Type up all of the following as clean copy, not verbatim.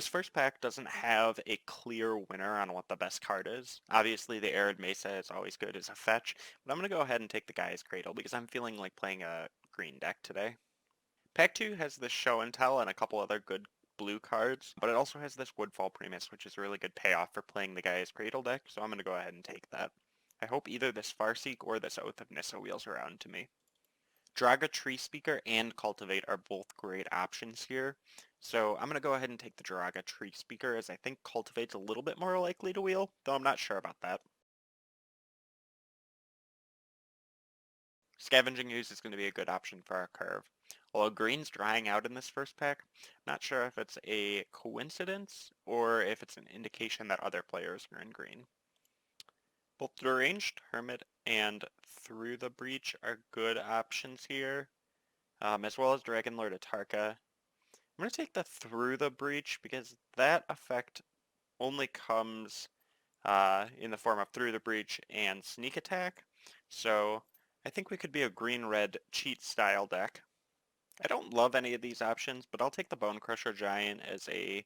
This first pack doesn't have a clear winner on what the best card is. Obviously, the Arid Mesa is always good as a fetch, but I'm going to go ahead and take the Gaia's Cradle because I'm feeling like playing a green deck today. Pack 2 has this Show and Tell and a couple other good blue cards, but it also has this Woodfall Primus, which is a really good payoff for playing the Gaia's Cradle deck, so I'm going to go ahead and take that. I hope either this Farseek or this Oath of Nissa wheels around to me. Draga Tree Speaker and Cultivate are both great options here. So I'm going to go ahead and take the Draga Tree Speaker as I think Cultivate's a little bit more likely to wheel, though I'm not sure about that. Scavenging Ooze is going to be a good option for our curve. Although green's drying out in this first pack, I'm not sure if it's a coincidence or if it's an indication that other players are in green. Both Deranged Hermit and Through the Breach are good options here, as well as Dragon Lord Atarka. I'm going to take the Through the Breach because that effect only comes in the form of Through the Breach and Sneak Attack. So I think we could be a green-red cheat style deck. I don't love any of these options, but I'll take the Bone Crusher Giant as a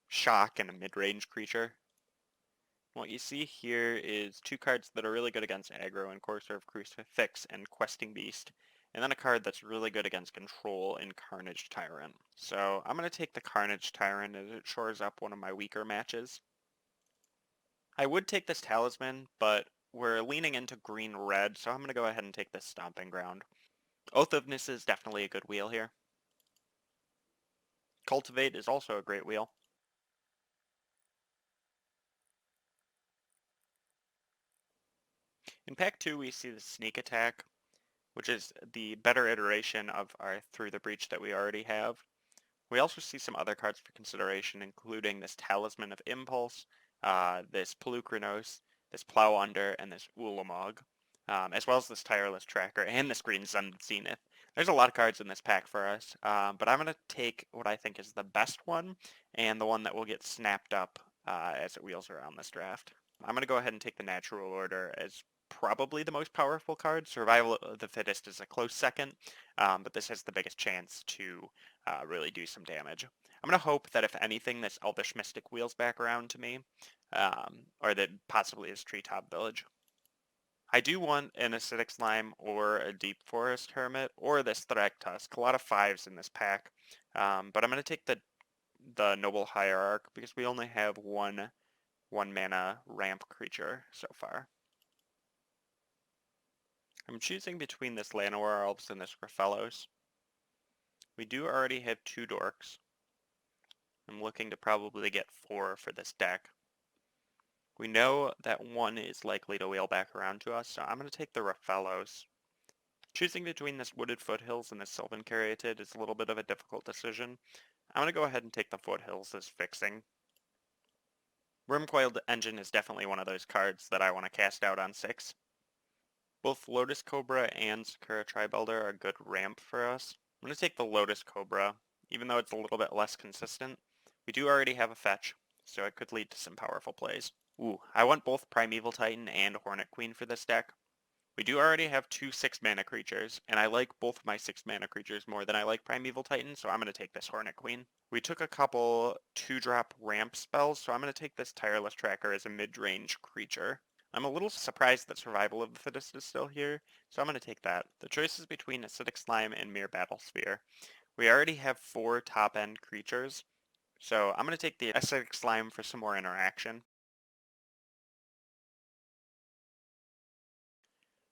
shock and a mid-range creature. What you see here is two cards that are really good against aggro in Courser of Crucifix and Questing Beast, and then a card that's really good against control in Carnage Tyrant. So I'm going to take the Carnage Tyrant as it shores up one of my weaker matches. I would take this Talisman, but we're leaning into green-red, so I'm going to go ahead and take this Stomping Ground. Oath of Nissa is definitely a good wheel here. Cultivate is also a great wheel. In pack 2 we see the Sneak Attack, which is the better iteration of our Through the Breach that we already have. We also see some other cards for consideration, including this Talisman of Impulse, this Pelucranos, this Plow Under, and this Ulamog, as well as this Tireless Tracker and this Green Sun Zenith. There's a lot of cards in this pack for us, but I'm going to take what I think is the best one, and the one that will get snapped up as it wheels around this draft. I'm going to go ahead and take the Natural Order as probably the most powerful card. Survival of the Fittest is a close second, but this has the biggest chance to really do some damage. I'm going to hope that if anything, this Elvish Mystic wheels back around to me, or that possibly is Treetop Village. I do want an Acidic Slime or a Deep Forest Hermit or this Thragtusk. A lot of 5s in this pack, but I'm going to take the Noble Hierarch because we only have one mana ramp creature so far. I'm choosing between this Llanowar Elves and this Graffellos. We do already have 2 Dorks. I'm looking to probably get 4 for this deck. We know that 1 is likely to wheel back around to us, so I'm going to take the Graffellos. Choosing between this Wooded Foothills and this Sylvan Caryatid is a little bit of a difficult decision. I'm going to go ahead and take the Foothills as fixing. Wormcoiled Engine is definitely one of those cards that I want to cast out on 6. Both Lotus Cobra and Sakura Tribelder are a good ramp for us. I'm going to take the Lotus Cobra, even though it's a little bit less consistent. We do already have a fetch, so it could lead to some powerful plays. Ooh, I want both Primeval Titan and Hornet Queen for this deck. We do already have 2 6-mana creatures, and I like both of my 6-mana creatures more than I like Primeval Titan, so I'm going to take this Hornet Queen. We took a couple 2-drop ramp spells, so I'm going to take this Tireless Tracker as a mid-range creature. I'm a little surprised that Survival of the Fittest is still here, so I'm going to take that. The choice is between Acidic Slime and Mere Battle Sphere. We already have 4 top-end creatures, so I'm going to take the Acidic Slime for some more interaction.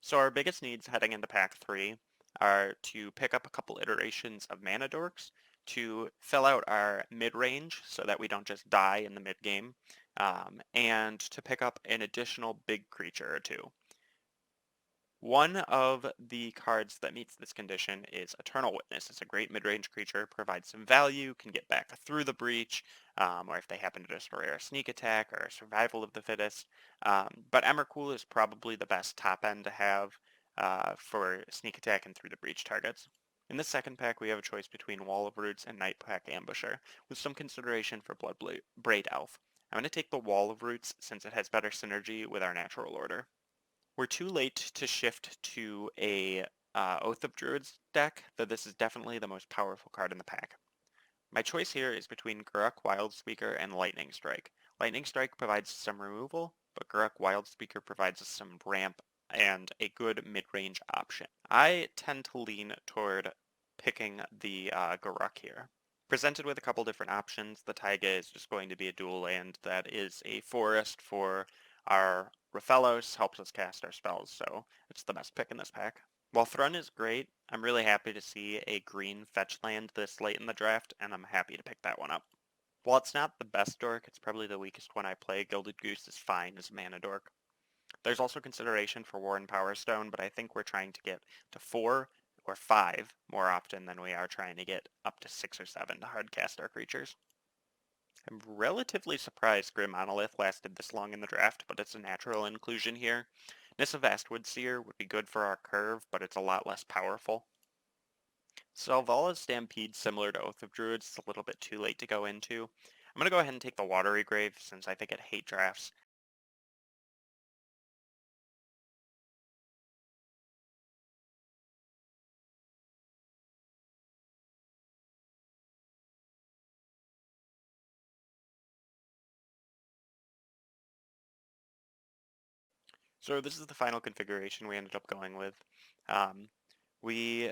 So our biggest needs heading into pack 3 are to pick up a couple iterations of Mana Dorks to fill out our mid-range so that we don't just die in the mid-game, and to pick up an additional big creature or 2. One of the cards that meets this condition is Eternal Witness. It's a great mid-range creature, provides some value, can get back through the breach, or if they happen to destroy our sneak attack or survival of the fittest. But Emrakul is probably the best top end to have for sneak attack and through the breach targets. In the second pack, we have a choice between Wall of Roots and Nightpack Ambusher, with some consideration for Bloodbraid Elf. I'm going to take the Wall of Roots since it has better synergy with our natural order. We're too late to shift to a Oath of Druids deck, though this is definitely the most powerful card in the pack. My choice here is between Guruk Wildspeaker and Lightning Strike. Lightning Strike provides some removal, but Guruk Wildspeaker provides us some ramp and a good mid-range option. I tend to lean toward picking the Guruk here. Presented with a couple different options, the Taiga is just going to be a dual land that is a forest for our Rathalos, helps us cast our spells, so it's the best pick in this pack. While Thrun is great, I'm really happy to see a green fetch land this late in the draft, and I'm happy to pick that one up. While it's not the best dork, it's probably the weakest one I play. Gilded Goose is fine as a mana dork. There's also consideration for War and Power Stone, but I think we're trying to get to 4 or 5 more often than we are trying to get up to 6 or 7 to hardcast our creatures. I'm relatively surprised Grim Monolith lasted this long in the draft, but it's a natural inclusion here. Nissa Vastwood Seer would be good for our curve, but it's a lot less powerful. Selvalla's Stampede, similar to Oath of Druids, is a little bit too late to go into. I'm going to go ahead and take the Watery Grave since I think it hate drafts. So this is the final configuration we ended up going with. Um, we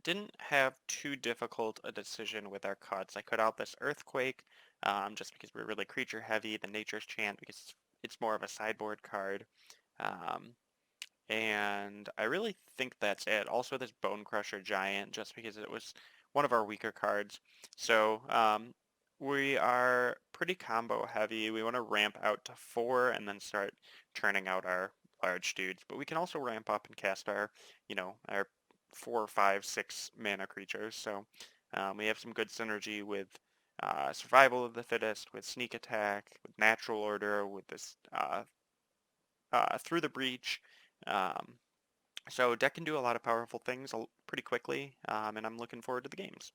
didn't have too difficult a decision with our cuts. I cut out this Earthquake just because we're really creature heavy, the Nature's Chant because it's more of a sideboard card. Um, and I really think that's it. Also this Bone Crusher Giant, just because it was one of our weaker cards. So we are pretty combo heavy. We want to ramp out to 4 and then start churning out our large dudes. But we can also ramp up and cast our, our 4, 5, 6 mana creatures. So we have some good synergy with Survival of the Fittest, with Sneak Attack, with Natural Order, with this Through the Breach. Um, so deck can do a lot of powerful things pretty quickly, and I'm looking forward to the games.